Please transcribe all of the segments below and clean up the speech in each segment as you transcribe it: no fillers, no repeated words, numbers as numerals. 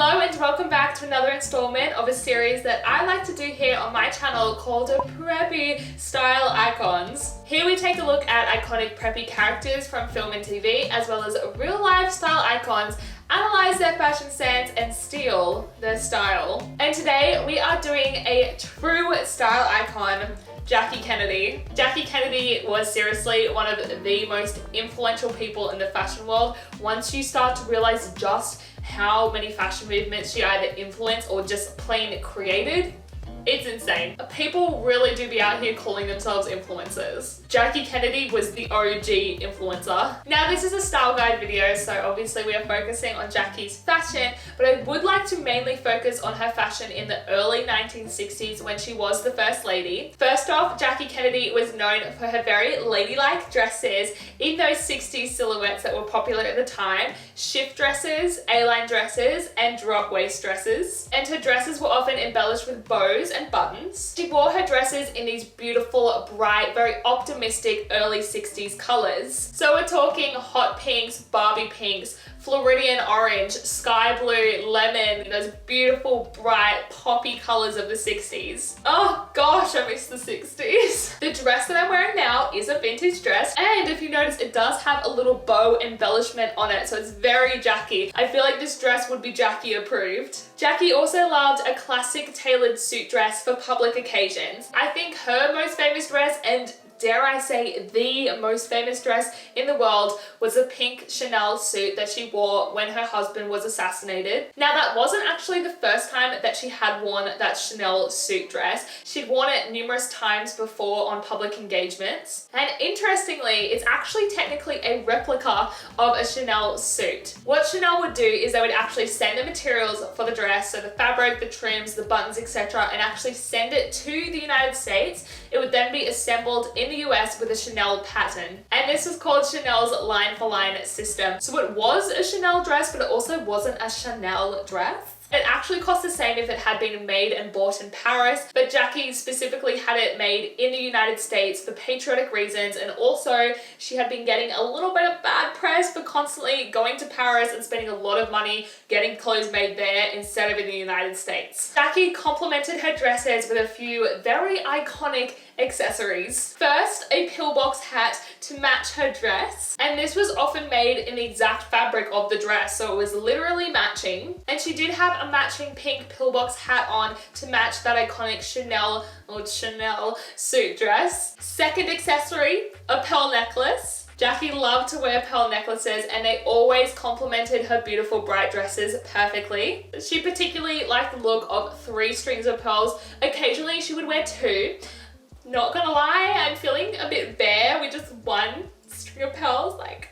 Hello and welcome back to another installment of a series that I like to do here on my channel called Preppy Style Icons. Here we take a look at iconic preppy characters from film and TV, as well as real life style icons, analyze their fashion sense and steal their style. And today we are doing a true style icon, Jackie Kennedy. Jackie Kennedy was seriously one of the most influential people in the fashion world. Once you start to realize just how many fashion movements she either influenced or just plain created, it's insane. People really do be out here calling themselves influencers. Jackie Kennedy was the OG influencer. Now this is a style guide video, so obviously we are focusing on Jackie's fashion, but I would like to mainly focus on her fashion in the early 1960s when she was the first lady. First off, Jackie Kennedy was known for her very ladylike dresses in those 60s silhouettes that were popular at the time. Shift dresses, A-line dresses, and drop waist dresses. And her dresses were often embellished with bows and buttons. She wore her dresses in these beautiful, bright, very optimistic early 60s colors. So we're talking hot pinks, Barbie pinks, Floridian orange, sky blue, lemon, those beautiful, bright, poppy colors of the 60s. Oh gosh, I miss the 60s. The dress that I'm wearing now is a vintage dress, and if you notice, it does have a little bow embellishment on it, so it's very Jackie. I feel like this dress would be Jackie approved. Jackie also loved a classic tailored suit dress for public occasions. I think her most famous dress, and dare I say the most famous dress in the world, was a pink Chanel suit that she wore when her husband was assassinated. Now that wasn't actually the first time that she had worn that Chanel suit dress. She'd worn it numerous times before on public engagements. And interestingly, it's actually technically a replica of a Chanel suit. What Chanel would do is they would actually send the materials for the dress, so the fabric, the trims, the buttons, etc., and actually send it to the United States. It would then be assembled in the US with a Chanel pattern. And this was called Chanel's line for line system. So it was a Chanel dress, but it also wasn't a Chanel dress. It actually cost the same if it had been made and bought in Paris, but Jackie specifically had it made in the United States for patriotic reasons, and also she had been getting a little bit of bad press for constantly going to Paris and spending a lot of money getting clothes made there instead of in the United States. Jackie complemented her dresses with a few very iconic accessories. First, a pillbox hat to match her dress, and this was often made in the exact fabric of the dress, so it was literally matching. And she did have a matching pink pillbox hat on to match that iconic Chanel suit dress. Second accessory, a pearl necklace. Jackie loved to wear pearl necklaces, and they always complemented her beautiful bright dresses perfectly. She particularly liked the look of 3 strings of pearls. Occasionally she would wear 2. Not gonna lie, I'm feeling a bit bare with just 1 string of pearls. Like,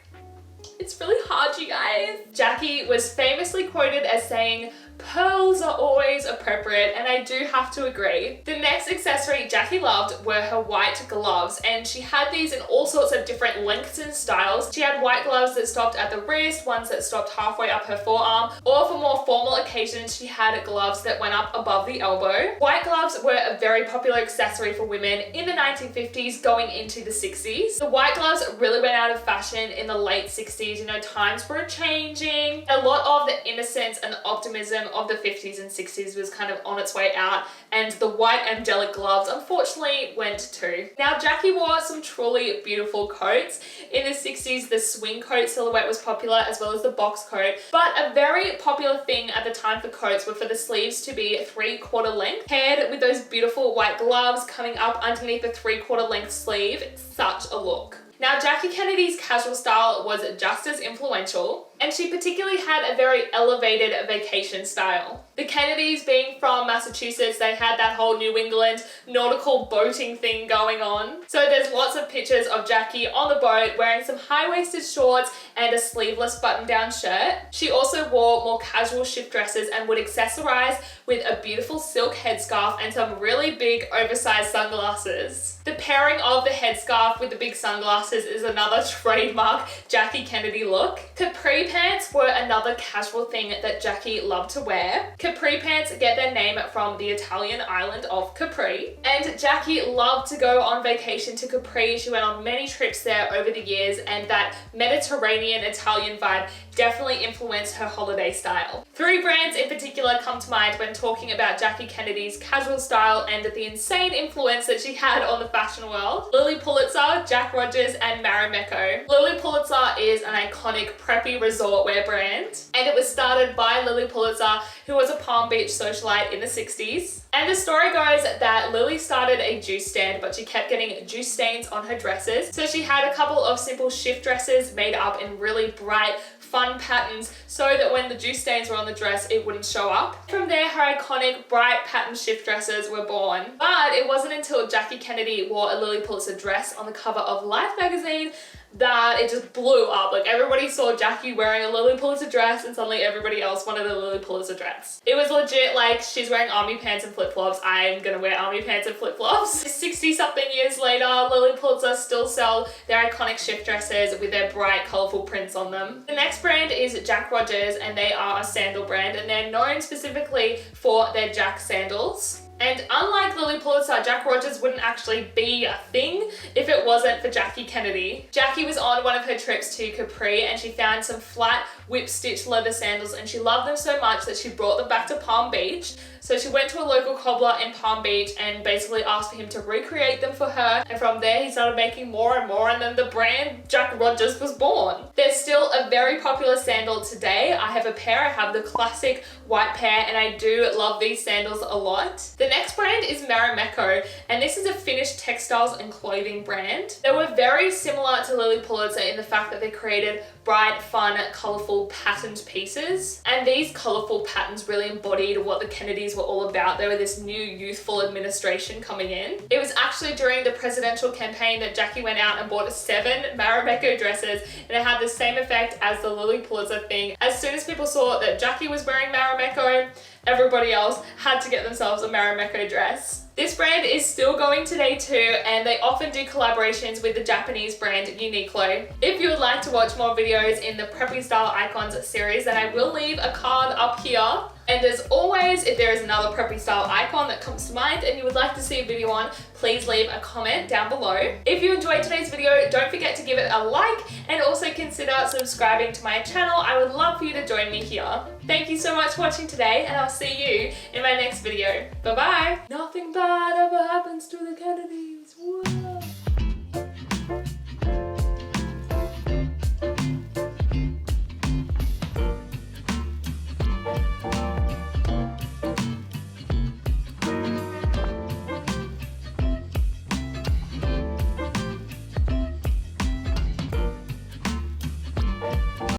it's really hard, you guys. Jackie was famously quoted as saying, "Pearls are always appropriate," and I do have to agree. The next accessory Jackie loved were her white gloves, and she had these in all sorts of different lengths and styles. She had white gloves that stopped at the wrist, ones that stopped halfway up her forearm, or for more formal occasions she had gloves that went up above the elbow. White gloves were a very popular accessory for women in the 1950s going into the 60s. The white gloves really went out of fashion in the late 60s. You know, times were changing. A lot of the innocence and the optimism of the 50s and 60s was kind of on its way out, and the white angelic gloves unfortunately went too. Now Jackie wore some truly beautiful coats. In the 60s, the swing coat silhouette was popular, as well as the box coat, but a very popular thing at the time for coats were for the sleeves to be 3/4 length, paired with those beautiful white gloves coming up underneath the 3/4 length sleeve. Such a look. Now, Jackie Kennedy's casual style was just as influential, and she particularly had a very elevated vacation style. The Kennedys, being from Massachusetts, they had that whole New England nautical boating thing going on. So there's lots of pictures of Jackie on the boat wearing some high-waisted shorts and a sleeveless button-down shirt. She also wore more casual shift dresses and would accessorize with a beautiful silk headscarf and some really big oversized sunglasses. The pairing of the headscarf with the big sunglasses is another trademark Jackie Kennedy look. Capri pants were another casual thing that Jackie loved to wear. Capri pants get their name from the Italian island of Capri, and Jackie loved to go on vacation to Capri. She went on many trips there over the years, and that Mediterranean Italian vibe definitely influenced her holiday style. 3 brands in particular come to mind when talking about Jackie Kennedy's casual style and the insane influence that she had on the fashion world. Lilly Pulitzer, Jack Rogers, and Marimekko. Lilly Pulitzer is an iconic preppy resort wear brand, and it was started by Lilly Pulitzer, who was a Palm Beach socialite in the 60s. And the story goes that Lilly started a juice stand, but she kept getting juice stains on her dresses. So she had a couple of simple shift dresses made up in really bright, fun patterns so that when the juice stains were on the dress, it wouldn't show up. From there, her iconic bright pattern shift dresses were born. But it wasn't until Jackie Kennedy wore a Lilly Pulitzer dress on the cover of Life magazine that it just blew up. Like, everybody saw Jackie wearing a Lilly Pulitzer dress and suddenly everybody else wanted a Lilly Pulitzer dress. It was legit like, she's wearing army pants and flip-flops, I'm gonna wear army pants and flip-flops. 60 something years later, Lilly Pulitzer still sell their iconic shift dresses with their bright colorful prints on them. The next brand is Jack Rogers, and they are a sandal brand, and they're known specifically for their Jack sandals. And unlike Lilly Pulitzer, Jack Rogers wouldn't actually be a thing if it wasn't for Jackie Kennedy. Jackie was on one of her trips to Capri and she found some flat whip-stitched leather sandals, and she loved them so much that she brought them back to Palm Beach. So she went to a local cobbler in Palm Beach and basically asked for him to recreate them for her. And from there, he started making more and more, and then the brand Jack Rogers was born. They're still a very popular sandal today. I have a pair. I have the classic white pair, and I do love these sandals a lot. The next brand is Marimekko, and this is a Finnish textiles and clothing brand. They were very similar to Lilly Pulitzer in the fact that they created bright, fun, colorful patterned pieces. And these colorful patterns really embodied what the Kennedys were all about. They were this new youthful administration coming in. It was actually during the presidential campaign that Jackie went out and bought 7 Marimekko dresses, and it had the same effect as the Lilly Pulitzer thing. As soon as people saw that Jackie was wearing Marimekko, everybody else had to get themselves a Marimekko dress. This brand is still going today too, and they often do collaborations with the Japanese brand Uniqlo. If you would like to watch more videos in the Preppy Style Icons series, then I will leave a card up here. And as always, if there is another preppy style icon that comes to mind and you would like to see a video on, please leave a comment down below. If you enjoyed today's video, don't forget to give it a like and also consider subscribing to my channel. I would love for you to join me here. Thank you so much for watching today, and I'll see you in my next video. Bye bye. Nothing bad ever happens to the Kennedys.